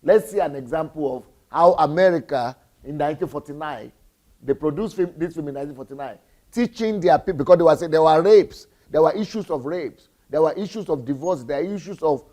Let's see an example of how America in 1949, they produced this film in 1949, teaching their people, because they were saying there were rapes, there were issues of rapes, there were issues of divorce, there were issues of,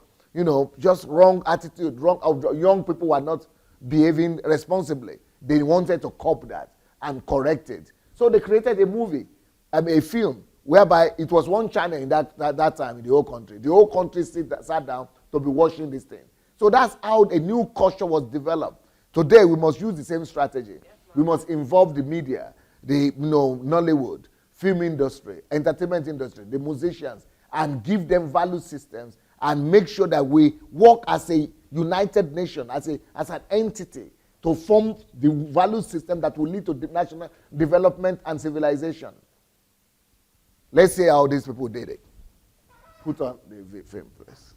just wrong attitude, young people were not behaving responsibly. They wanted to cop that and correct it. So they created a movie, a film, whereby it was one channel in that time in the whole country. The whole country sat down to be watching this thing. So that's how a new culture was developed. Today, we must use the same strategy. We must involve the media, the Nollywood, film industry, entertainment industry, the musicians, and give them value systems and make sure that we work as a united nation, as an entity, to form the value system that will lead to national development and civilization. Let's see how these people did it. Put on the film, please.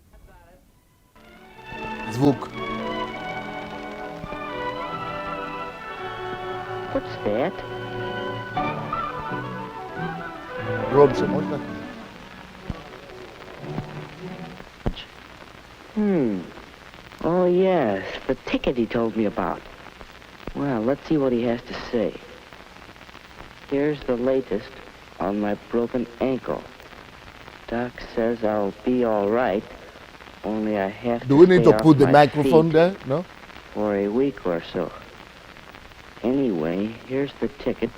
Zvuk. What's that? Robson, what's that? Oh, yes, the ticket he told me about. Well, let's see what he has to say. Here's the latest on my broken ankle. Doc says I'll be all right, only I have to Do we need stay to off put the my microphone feet there? No? for a week or so. Anyway, here's the ticket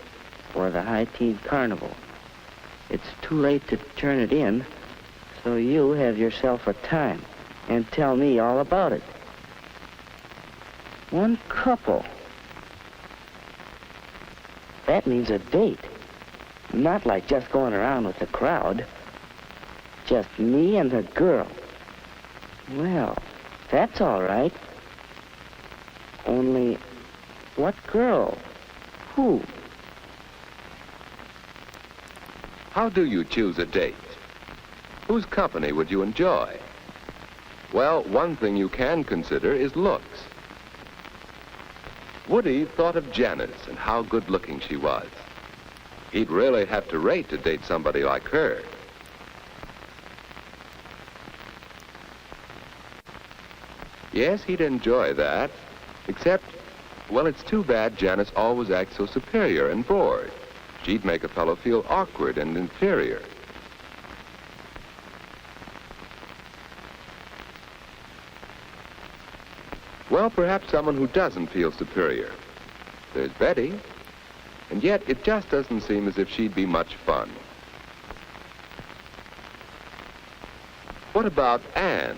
for the High Tea Carnival. It's too late to turn it in, so you have yourself a time and tell me all about it. One couple. That means a date. Not like just going around with the crowd. Just me and the girl. Well, that's all right. Only, what girl? Who? How do you choose a date? Whose company would you enjoy? Well, one thing you can consider is looks. Woody thought of Janice and how good-looking she was. He'd really have to rate to date somebody like her. Yes, he'd enjoy that, except, well, it's too bad Janice always acts so superior and bored. She'd make a fellow feel awkward and inferior. Well, perhaps someone who doesn't feel superior. There's Betty, and yet it just doesn't seem as if she'd be much fun. What about Anne?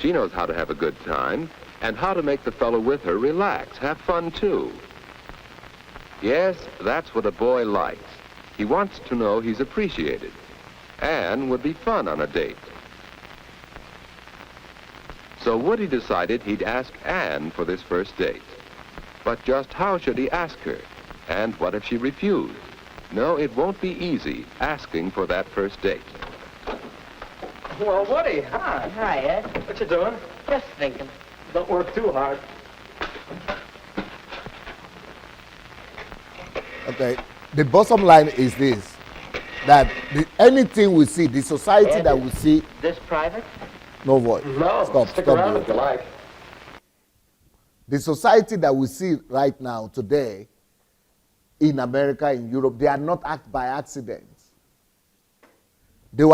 She knows how to have a good time and how to make the fellow with her relax, have fun too. Yes, that's what a boy likes. He wants to know he's appreciated. Anne would be fun on a date. So Woody decided he'd ask Anne for this first date. But just how should he ask her? And what if she refused? No, it won't be easy asking for that first date. Well, Woody, hi. Hi, Ed. What you doing? Just thinking. Don't work too hard. Okay. The bottom line is this, that anything we see, the society Ed, that we see, This private? no voice. No, Stop, stick stop around doing if you that. like. The society that we see right now, today, in America, in Europe, they are not by accident. They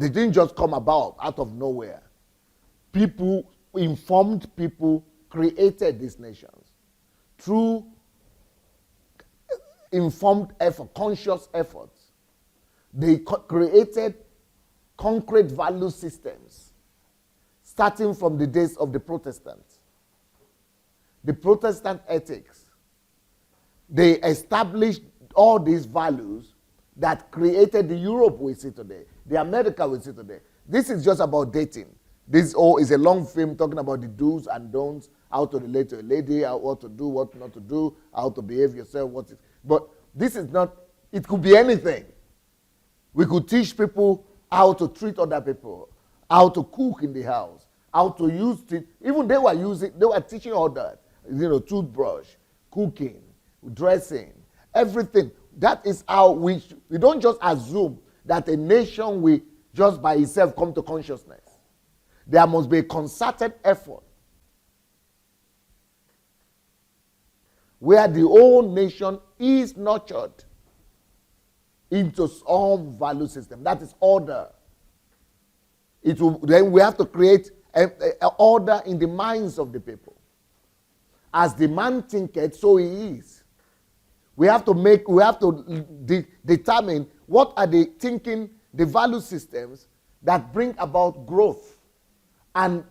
didn't just come about out of nowhere. People, informed people, created these nations through informed effort, conscious efforts. They created concrete value systems, starting from the days of the Protestants. The Protestant ethics, they established all these values that created the Europe we see today, the America we see today. This is just about dating. This is a long film talking about the do's and don'ts, how to relate to a lady, what to do, what not to do, how to behave yourself, but this is not, it could be anything. We could teach people how to treat other people, how to cook in the house, how to use it. Even they were teaching all that. Toothbrush, cooking, dressing, everything. That is how we don't just assume that a nation will just by itself come to consciousness. There must be a concerted effort where the whole nation is nurtured into some value system. That is order. Then we have to create an order in the minds of the people. As the man thinketh, so he is. We have to determine what are the thinking, the value systems that bring about growth. And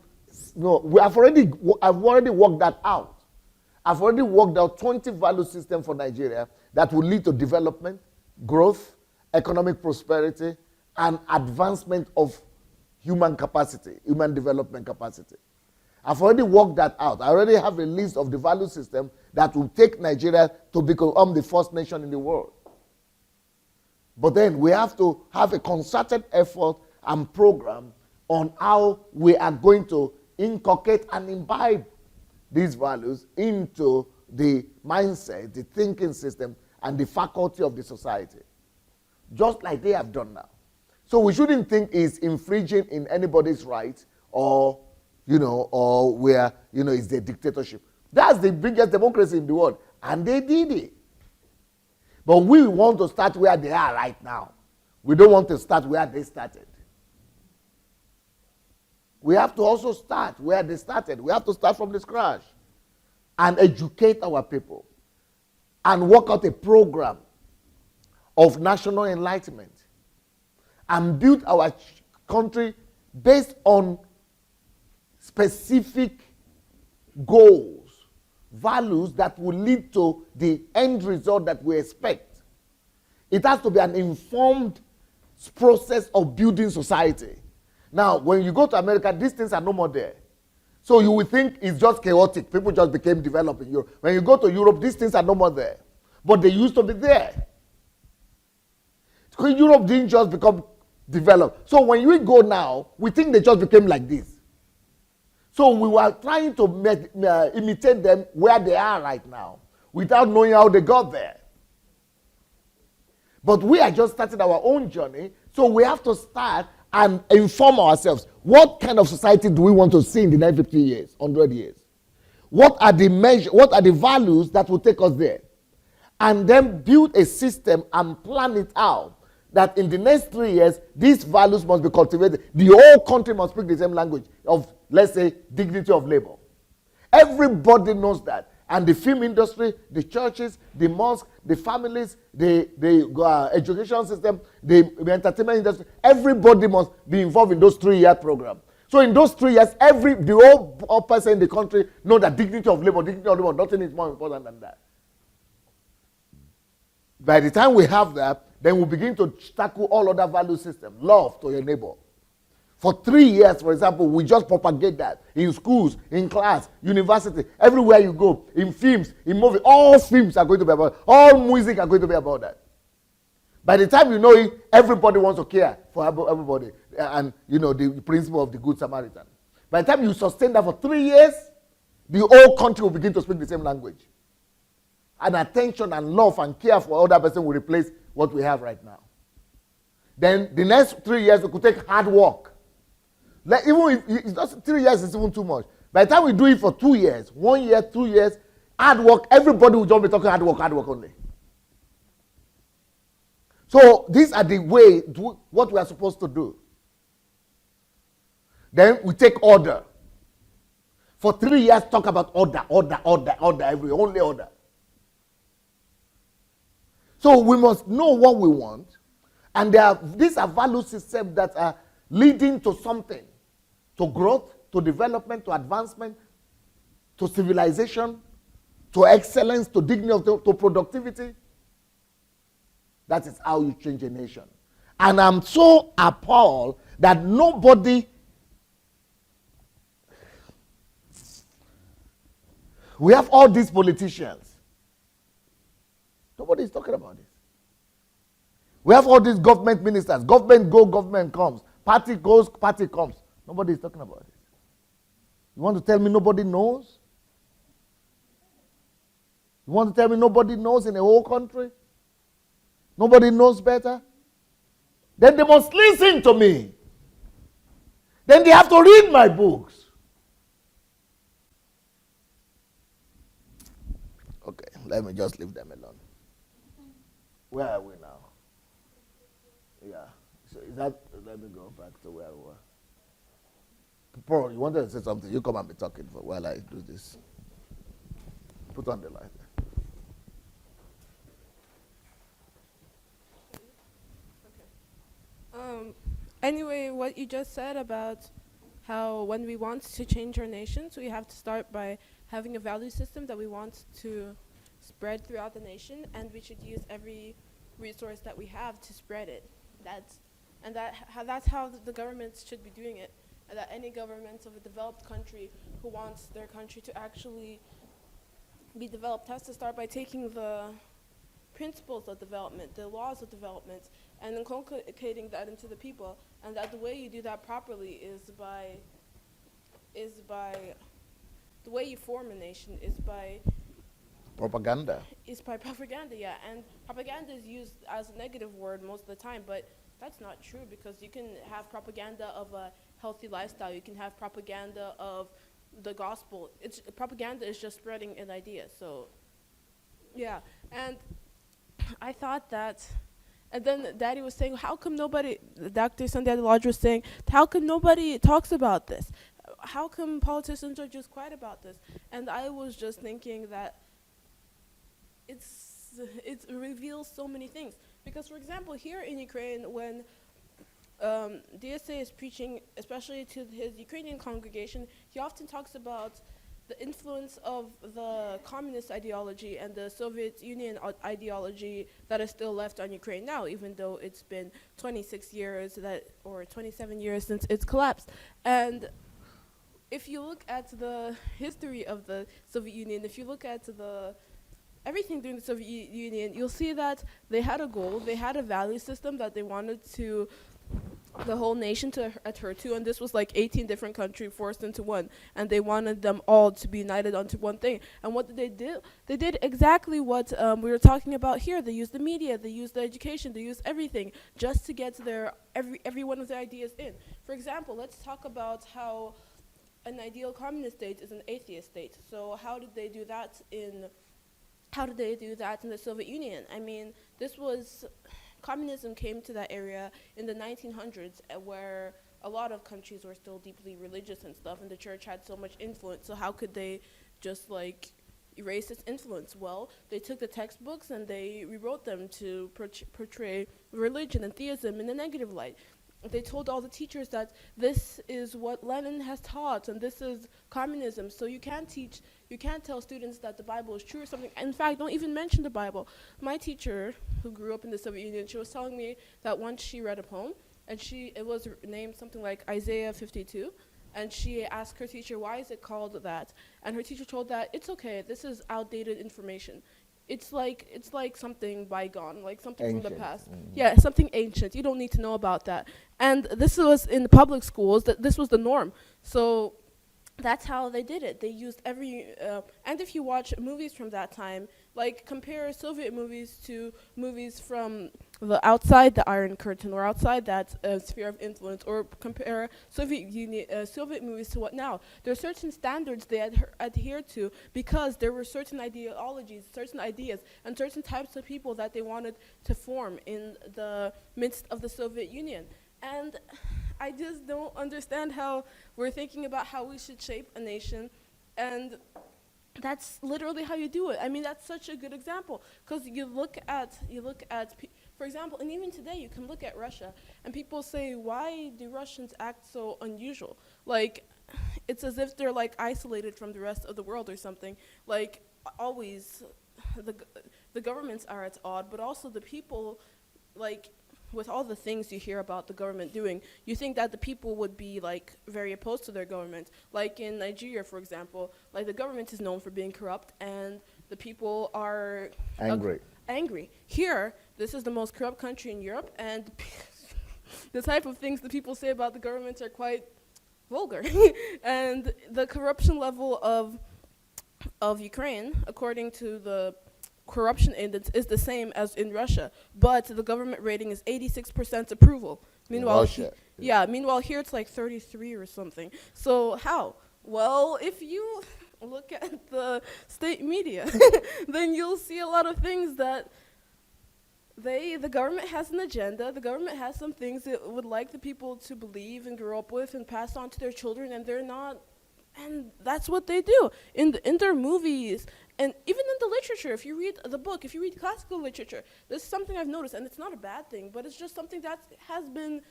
I've already worked that out. I've already worked out 20 value systems for Nigeria that will lead to development, growth, economic prosperity, and advancement of human capacity, human development capacity. I've already worked that out. I already have a list of the value system that will take Nigeria to become the first nation in the world. But then we have to have a concerted effort and program on how we are going to inculcate and imbibe these values into the mindset, the thinking system, and the faculty of the society, just like they have done now. So we shouldn't think it's infringing in anybody's rights or where, it's the dictatorship. That's the biggest democracy in the world, and they did it. But we want to start where they are right now. We don't want to start where they started. We have to also start where they started. We have to start from the scratch and educate our people and work out a program of national enlightenment and build our country based on specific goals, values that will lead to the end result that we expect. It has to be an informed process of building society. Now, when you go to America, these things are no more there. So you will think it's just chaotic. People just became developed in Europe. When you go to Europe, these things are no more there. But they used to be there. Because Europe didn't just become developed. So when we go now, we think they just became like this. So we were trying to imitate them where they are right now without knowing how they got there. But we are just starting our own journey, so we have to start and inform ourselves. What kind of society do we want to see in the next 50 years, 100 years? What are the values that will take us there? And then build a system and plan it out that in the next 3 years, these values must be cultivated. The whole country must speak the same language of, let's say, dignity of labor. Everybody knows that. And the film industry, the churches, the mosques, the families, the education system, the entertainment industry, everybody must be involved in those 3-year programs. So in those 3 years, the whole person in the country know that dignity of labor, nothing is more important than that. By the time we have that, then we begin to tackle all other value systems. Love to your neighbor. For 3 years, for example, we just propagate that in schools, in class, university, everywhere you go, in films, in movies. All films are going to be about it. All music are going to be about that. By the time you know it, everybody wants to care for everybody. And, the principle of the Good Samaritan. By the time you sustain that for 3 years, the whole country will begin to speak the same language. And attention and love and care for other person will replace what we have right now. Then the next 3 years, we could take hard work. Like even if it's just 3 years, is even too much. By the time we do it for 2 years, 1 year, 2 years, hard work, everybody will just be talking hard work only. So these are the way, what we are supposed to do. Then we take order. For 3 years, talk about order, only order. So we must know what we want, and these are value systems that are leading to something, to growth, to development, to advancement, to civilization, to excellence, to dignity, to productivity. That is how you change a nation. And I'm so appalled that nobody, we have all these politicians. Nobody is talking about this. We have all these government ministers. Government goes, government comes. Party goes, party comes. Nobody is talking about it. You want to tell me nobody knows? You want to tell me nobody knows in the whole country? Nobody knows better? Then they must listen to me. Then they have to read my books. Okay. let me just leave them alone. Where are we now? Yeah. So is that, let me go back to where we were. Paul, you wanted to say something. You come and be talking for while I do this. Put on the light. Anyway, what you just said about how when we want to change our nations, we have to start by having a value system that we want to spread throughout the nation, and we should use every resource that we have to spread it. That's how the governments should be doing it. And that any government of a developed country who wants their country to actually be developed has to start by taking the principles of development, the laws of development, and inculcating that into the people. And that the way you do that properly is by the way you form a nation is by Propaganda. propaganda, yeah. And propaganda is used as a negative word most of the time, but that's not true, because you can have propaganda of a healthy lifestyle. You can have propaganda of the gospel. Propaganda is just spreading an idea. So, yeah. And I thought that, and then Daddy was saying, how come nobody, Dr. Sunday Adelaja was saying, how come nobody talks about this? How come politicians are just quiet about this? And I was just thinking that it reveals so many things. Because, for example, here in Ukraine, when DSA is preaching, especially to his Ukrainian congregation, he often talks about the influence of the communist ideology and the Soviet Union ideology that is still left on Ukraine now, even though it's been 26 years or 27 years since its collapse. And if you look at the history of the Soviet Union, if you look at everything during the Soviet Union, you'll see that they had a goal, they had a value system that they wanted the whole nation to adhere to, and this was like 18 different countries forced into one, and they wanted them all to be united onto one thing. And what did they do? They did exactly what we were talking about here. They used the media, they used the education, they used everything just to get every one of their ideas in. For example, let's talk about how an ideal communist state is an atheist state. So how did they do that in the Soviet Union? I mean, communism came to that area in the 1900s, where a lot of countries were still deeply religious and stuff, and the church had so much influence. So how could they just erase its influence? Well, they took the textbooks and they rewrote them to portray religion and theism in a negative light. They told all the teachers that this is what Lenin has taught and this is communism. So you can't tell students that the Bible is true or something. In fact, don't even mention the Bible. My teacher, who grew up in the Soviet Union, she was telling me that once she read a poem, and it was named something like Isaiah 52, and she asked her teacher, why is it called that? And her teacher told that, it's okay, this is outdated information. It's like something bygone, like something ancient. From the past. Mm-hmm. Yeah, something ancient. You don't need to know about that. And this was in the public schools. This was the norm. So that's how they did it. They used and if you watch movies from that time, compare Soviet movies to movies from outside the Iron Curtain or outside that sphere of influence, or compare Soviet movies to what now. There are certain standards they adhere to because there were certain ideologies, certain ideas, and certain types of people that they wanted to form in the midst of the Soviet Union. And I just don't understand how we're thinking about how we should shape a nation, and that's literally how you do it. I mean, that's such a good example, because you look at, for example, and even today you can look at Russia, and people say, why do Russians act so unusual? It's as if they're isolated from the rest of the world or something. Always, the governments are at odds, but also the people, with all the things you hear about the government doing, you think that the people would be very opposed to their government. In Nigeria, for example, the government is known for being corrupt, and the people are angry. Here, this is the most corrupt country in Europe, and the type of things that people say about the government are quite vulgar. And the corruption level of Ukraine, according to the corruption index, is the same as in Russia, but the government rating is 86% approval. Meanwhile, meanwhile here it's 33 or something. So how? Well, if you look at the state media, then you'll see a lot of things that the government has an agenda. The government has some things it would like the people to believe and grow up with and pass on to their children, and they're not. And that's what they do in their movies and even in the literature. If you read the book, if you read classical literature, this is something I've noticed, and it's not a bad thing, but it's just something that has been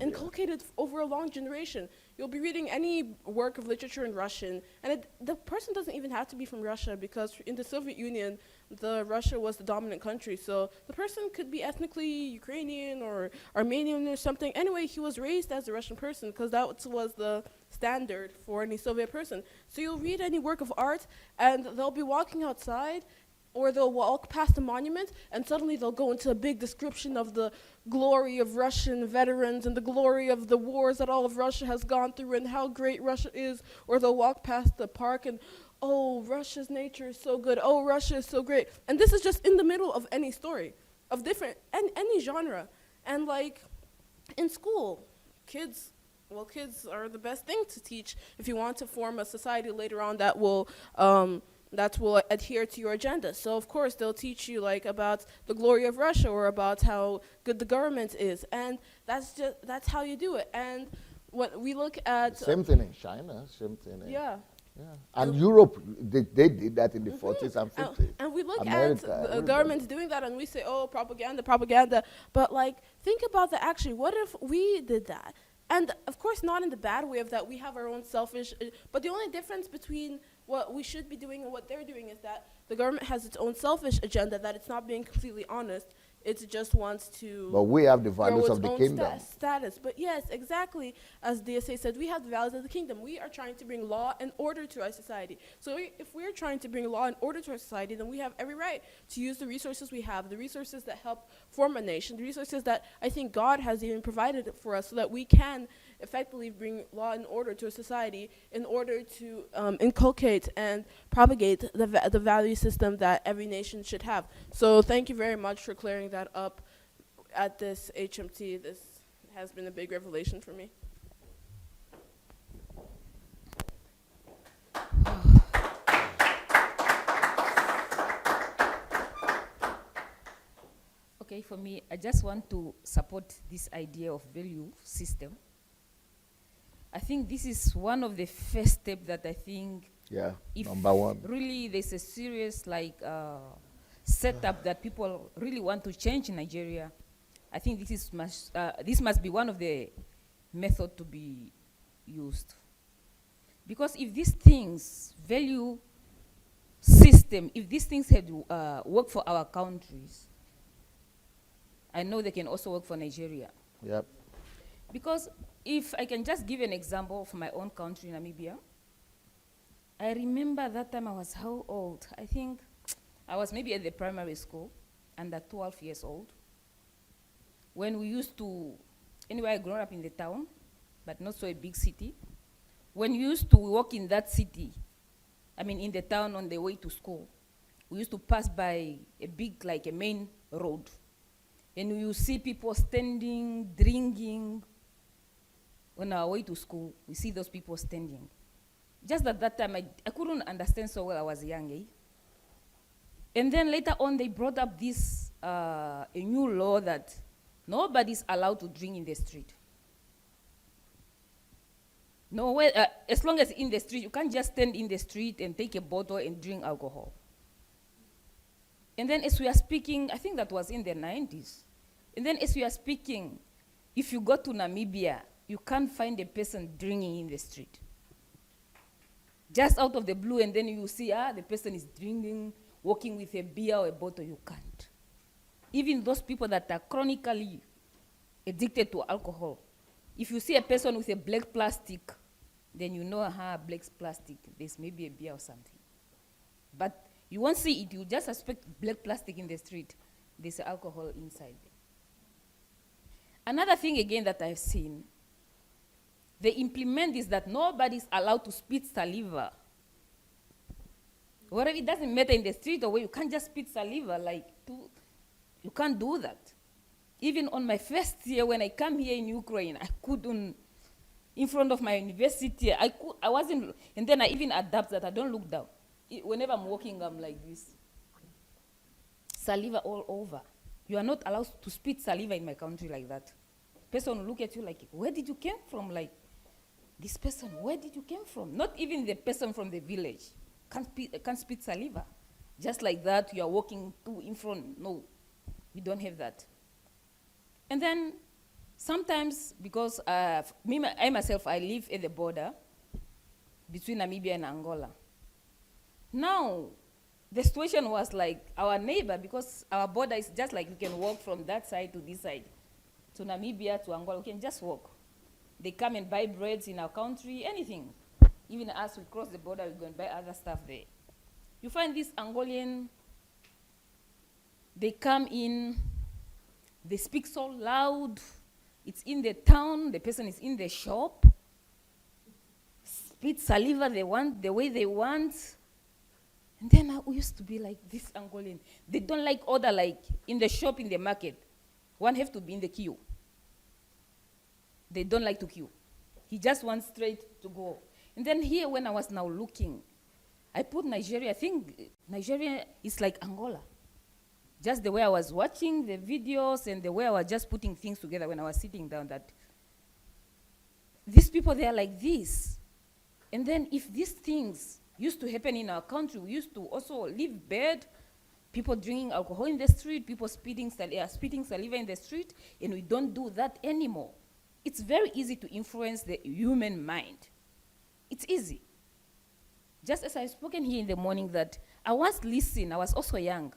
inculcated over a long generation. You'll be reading any work of literature in Russian, and the person doesn't even have to be from Russia, because in the Soviet Union, Russia was the dominant country. So the person could be ethnically Ukrainian or Armenian or something. Anyway, he was raised as a Russian person because that was the standard for any Soviet person. So you'll read any work of art, and they'll be walking outside, or they'll walk past a monument, and suddenly they'll go into a big description of the glory of Russian veterans and the glory of the wars that all of Russia has gone through and how great Russia is. Or they'll walk past the park and, oh, Russia's nature is so good. Oh, Russia is so great. And this is just in the middle of any story, of different, any genre. And like in school, kids are the best thing to teach if you want to form a society later on that will adhere to your agenda. So of course they'll teach you like about the glory of Russia or about how good the government is, and that's how you do it. And when we look at same thing in China, same thing. Yeah. And Europe, they did that in the 40s and 50s. And we look America, at the government doing that, and we say, oh, propaganda. But like, think about that actually. What if we did that? And of course, not in the bad way of that we have our own selfish, but the only difference between what we should be doing and what they're doing is that the government has its own selfish agenda, that it's not being completely honest. It just wants to. But we have the values grow of the its own kingdom. Status. But yes, exactly as DSA said, we have the values of the kingdom. We are trying to bring law and order to our society. So if we're trying to bring law and order to our society, then we have every right to use the resources we have, the resources that help form a nation, the resources that I think God has even provided for us so that we can effectively bring law and order to a society in order to inculcate and propagate the value system that every nation should have. So thank you very much for clearing that up at this HMT. This has been a big revelation for me. Okay, for me, I just want to support this idea of value system. I think this is one of the first steps that I think, if number one. Really there's a serious setup that people really want to change in Nigeria. I think this must be one of the methods to be used. Because if these things, value system, if these things had worked for our countries, I know they can also work for Nigeria. Yep. Because if I can just give an example of my own country, Namibia, I remember that time I was how old? I think I was maybe at the primary school, under 12 years old. When we used to, anyway, I grew up in the town, but not so a big city. When we used to walk in that city, I mean in the town on the way to school, we used to pass by a big, like a main road. And you see people standing, drinking. On our way to school, we see those people standing. Just at that time, I couldn't understand so well, I was young, eh? And then later on, they brought up this, a new law that nobody's allowed to drink in the street. No, as long as in the street, you can't just stand in the street and take a bottle and drink alcohol. And then as we are speaking, I think that was in the 90s. And then as we are speaking, if you go to Namibia, you can't find a person drinking in the street. Just out of the blue, and then you see, the person is drinking, walking with a beer or a bottle, you can't. Even those people that are chronically addicted to alcohol, if you see a person with a black plastic, then you know, black plastic, there's maybe a beer or something. But you won't see it, you just suspect black plastic in the street, there's alcohol inside there. Another thing again that I've seen, they implement is that nobody's allowed to spit saliva. Whatever, it doesn't matter in the street or where you can't just spit saliva, you can't do that. Even on my first year when I come here in Ukraine, I couldn't in front of my university. I wasn't, and then I even adapt that I don't look down. Whenever I'm walking, I'm like this. Saliva all over. You are not allowed to spit saliva in my country like that. Person will look at you like, where did you came from? Like, this person, where did you came from? Not even the person from the village can't spit saliva. Just like that, you are walking in front. No, we don't have that. And then sometimes, because I myself, I live at the border between Namibia and Angola. Now, the situation was like our neighbor, because our border is just like you can walk from that side to this side, to Namibia, to Angola, we can just walk. They come and buy breads in our country, anything. Even as we cross the border, we go and buy other stuff there. You find this Angolan, they come in, they speak so loud, it's in the town, the person is in the shop, spit saliva they want, the way they want. And then we used to be like, this Angolan, they don't like order like in the shop, in the market. One have to be in the queue. They don't like to queue. He just wants straight to go. And then here, when I was now looking, I put Nigeria, I think Nigeria is like Angola. Just the way I was watching the videos and the way I was just putting things together when I was sitting down, that these people, they are like this. And then if these things used to happen in our country, we used to also leave bed, people drinking alcohol in the street, people spitting saliva in the street, and we don't do that anymore. It's very easy to influence the human mind. It's easy. Just as I've spoken here in the morning that I was listening, I was also young,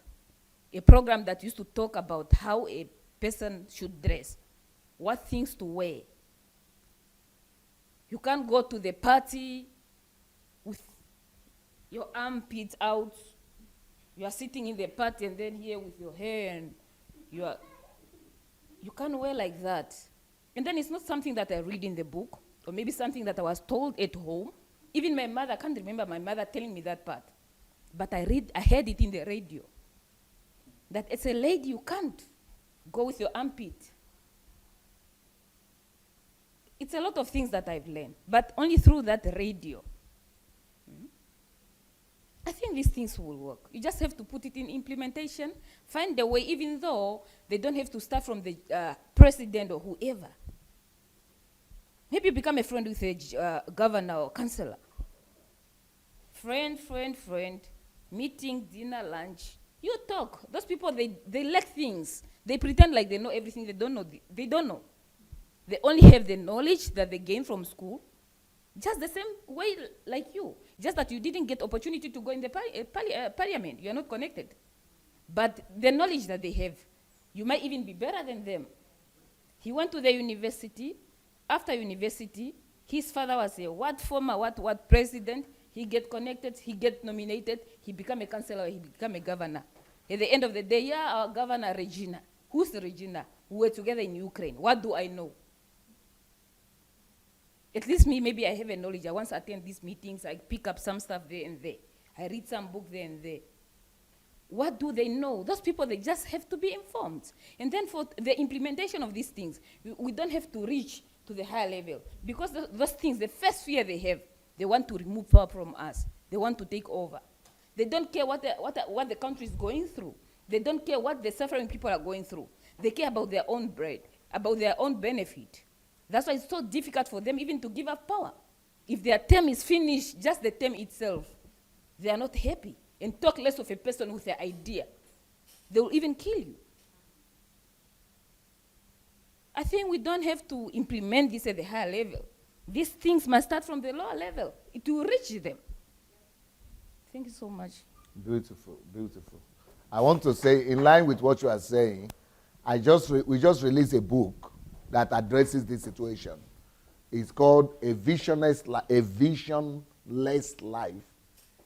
a program that used to talk about how a person should dress, what things to wear. You can't go to the party with your armpits out. You are sitting in the party and then here with your hair, and you can't wear like that. And then it's not something that I read in the book, or maybe something that I was told at home. Even my mother, I can't remember my mother telling me that part. But I heard it in the radio. That as a lady, you can't go with your armpit. It's a lot of things that I've learned, but only through that radio. I think these things will work. You just have to put it in implementation, find a way, even though they don't have to start from the president or whoever. Maybe become a friend with a governor or councillor. Friend, meeting, dinner, lunch. You talk. Those people, they lack things. They pretend like they know everything. They don't know. They don't know. They only have the knowledge that they gain from school, just the same way like you. Just that you didn't get opportunity to go in the parliament. You are not connected. But the knowledge that they have, you might even be better than them. He went to the university. After university, his father was a former president. He get connected, he get nominated, he become a councillor, he become a governor. At the end of the day, our governor, Regina. Who's Regina? We were together in Ukraine. What do I know? At least me, maybe I have a knowledge. I once attend these meetings, I pick up some stuff there and there. I read some book there and there. What do they know? Those people, they just have to be informed. And then for the implementation of these things, we don't have to reach to the higher level. Because those things, the first fear they have, they want to remove power from us. They want to take over. They don't care what the country is going through. They don't care what the suffering people are going through. They care about their own bread, about their own benefit. That's why it's so difficult for them even to give up power. If their term is finished, just the term itself, they are not happy. And talk less of a person with an idea. They will even kill you. I think we don't have to implement this at the higher level. These things must start from the lower level. It will reach them. Thank you so much. Beautiful, beautiful. I want to say, in line with what you are saying, we just released a book that addresses this situation. It's called A Visionless Life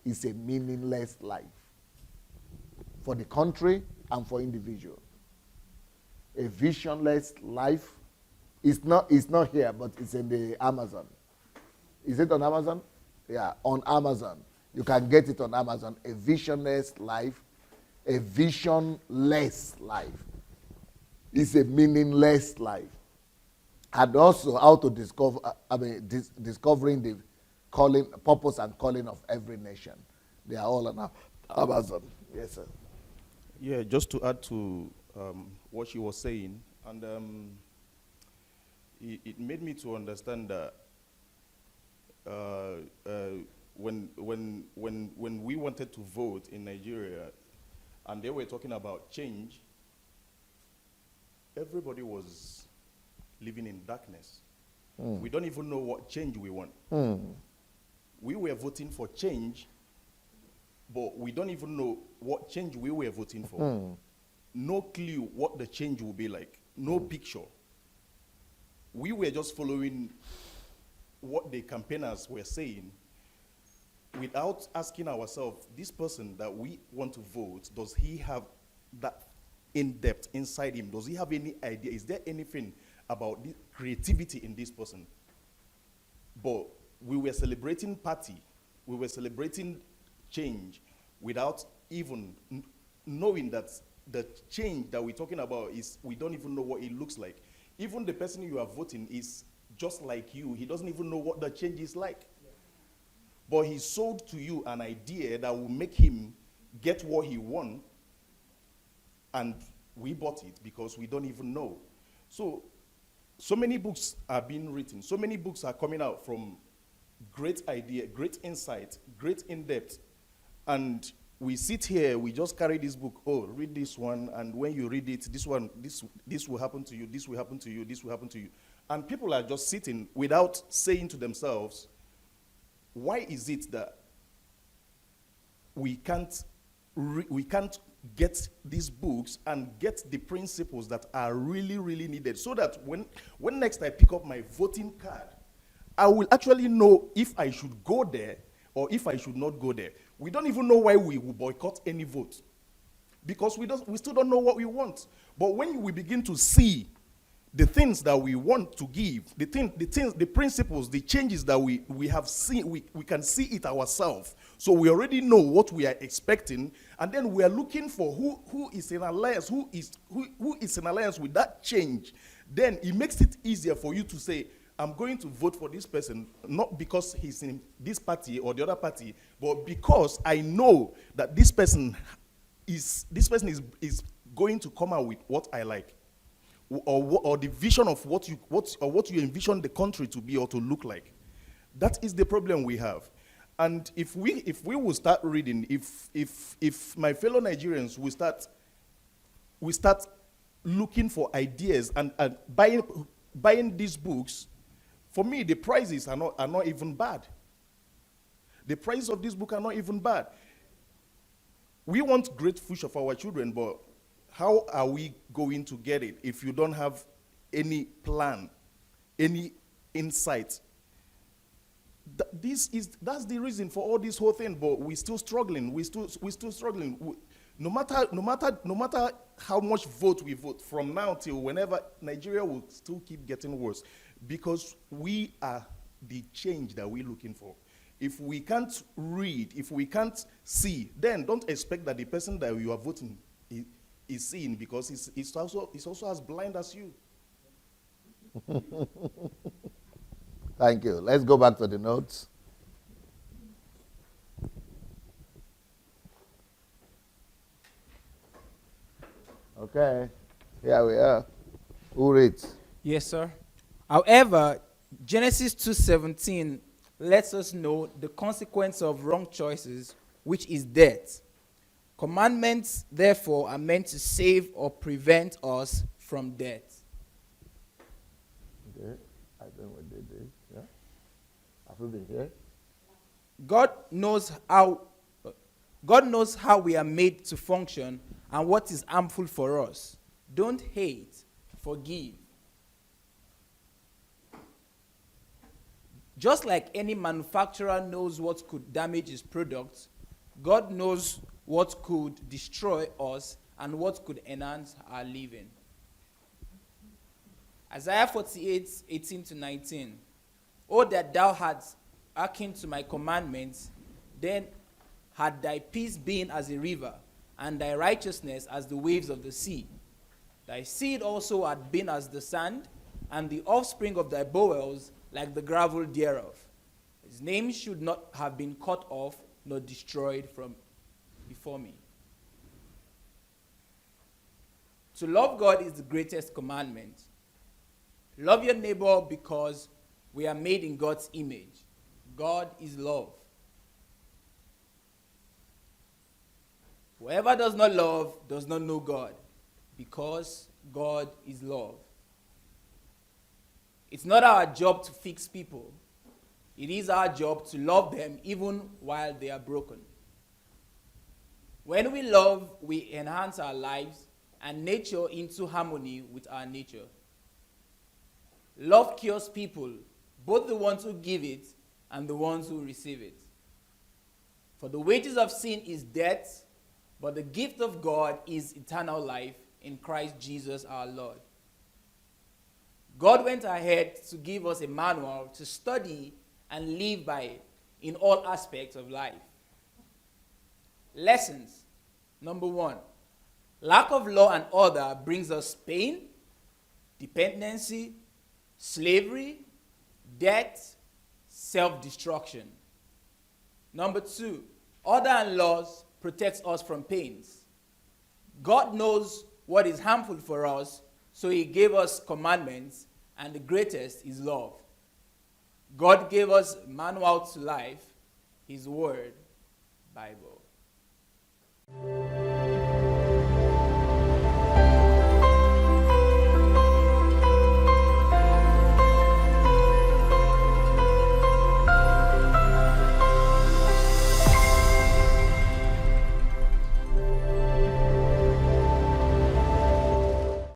is a Meaningless Life, for the country and for individuals. A Visionless Life is not here, but it's in the Amazon. Is it on Amazon? Yeah, on Amazon. You can get it on Amazon. A Visionless Life. A Visionless Life is a meaningless life. and also how to discover, discovering the calling, purpose and calling of every nation. They are all on Amazon. Yes, sir. Yeah, just to add to what she was saying, and it made me to understand that when we wanted to vote in Nigeria, and they were talking about change, everybody was living in darkness. We don't even know what change we want. We were voting for change, but we don't even know what change we were voting for. No clue what the change will be like. No picture. We were just following what the campaigners were saying without asking ourselves, this person that we want to vote, does he have that in-depth inside him? Does he have any idea? Is there anything about the creativity in this person? But we were celebrating party. We were celebrating change without even knowing that the change that we're talking about is, we don't even know what it looks like. Even the person you are voting is just like you. He doesn't even know what the change is like. But he sold to you an idea that will make him get what he wants, and we bought it because we don't even know. So many books are being written. So many books are coming out from great idea, great insight, great in-depth. And we sit here, we just carry this book, oh, read this one, and when you read it, this one, this will happen to you, this will happen to you, this will happen to you. And people are just sitting without saying to themselves, why is it that we can't get these books and get the principles that are really, really needed, so that when next I pick up my voting card, I will actually know if I should go there or if I should not go there. We don't even know why we will boycott any vote, because we still don't know what we want. But when we begin to see the things that we want to give, the principles, the changes that we have seen, we can see it ourselves. So we already know what we are expecting, and then we are looking for who is in alliance, who is in alliance with that change. Then it makes it easier for you to say, I'm going to vote for this person, not because he's in this party or the other party, but because I know that this person is going to come out with what I like, or the vision of what you envision the country to be or to look like. That is the problem we have. And if we will start reading, if my fellow Nigerians will start looking for ideas and buying these books, for me, the prices are not even bad. The prices of this book are not even bad. We want great future for our children, but how are we going to get it if you don't have any plan, any insight? That's the reason for all this whole thing. But we're still struggling. We're still struggling. No matter how much vote we vote from now till whenever, Nigeria will still keep getting worse, because we are the change that we're looking for. If we can't read, if we can't see, then don't expect that the person that you are voting is seeing, because he's also as blind as you. Thank you. Let's go back to the notes. Okay, here we are. Who reads? Yes, sir. However, Genesis 2:17 lets us know the consequence of wrong choices, which is death. Commandments, therefore, are meant to save or prevent us from death. Okay, I think we did this. Yeah, have we been here? God knows how we are made to function and what is harmful for us. Don't hate, forgive. Just like any manufacturer knows what could damage his product, God knows what could destroy us and what could enhance our living. Isaiah 48:18-19. Oh, that thou hadst hearkened to my commandments, then had thy peace been as a river, and thy righteousness as the waves of the sea. Thy seed also had been as the sand, and the offspring of thy bowels like the gravel thereof. His name should not have been cut off nor destroyed from before me. To love God is the greatest commandment. Love your neighbor because we are made in God's image. God is love. Whoever does not love does not know God, because God is love. It's not our job to fix people. It is our job to love them even while they are broken. When we love, we enhance our lives and nature into harmony with our nature. Love cures people, both the ones who give it and the ones who receive it. For the wages of sin is death, but the gift of God is eternal life in Christ Jesus our Lord. God went ahead to give us a manual to study and live by in all aspects of life. Lessons. Number 1, lack of law and order brings us pain, dependency, slavery, death, self-destruction. Number 2, order and laws protects us from pains. God knows what is harmful for us, so he gave us commandments, and the greatest is love. God gave us manual to life, his word, Bible.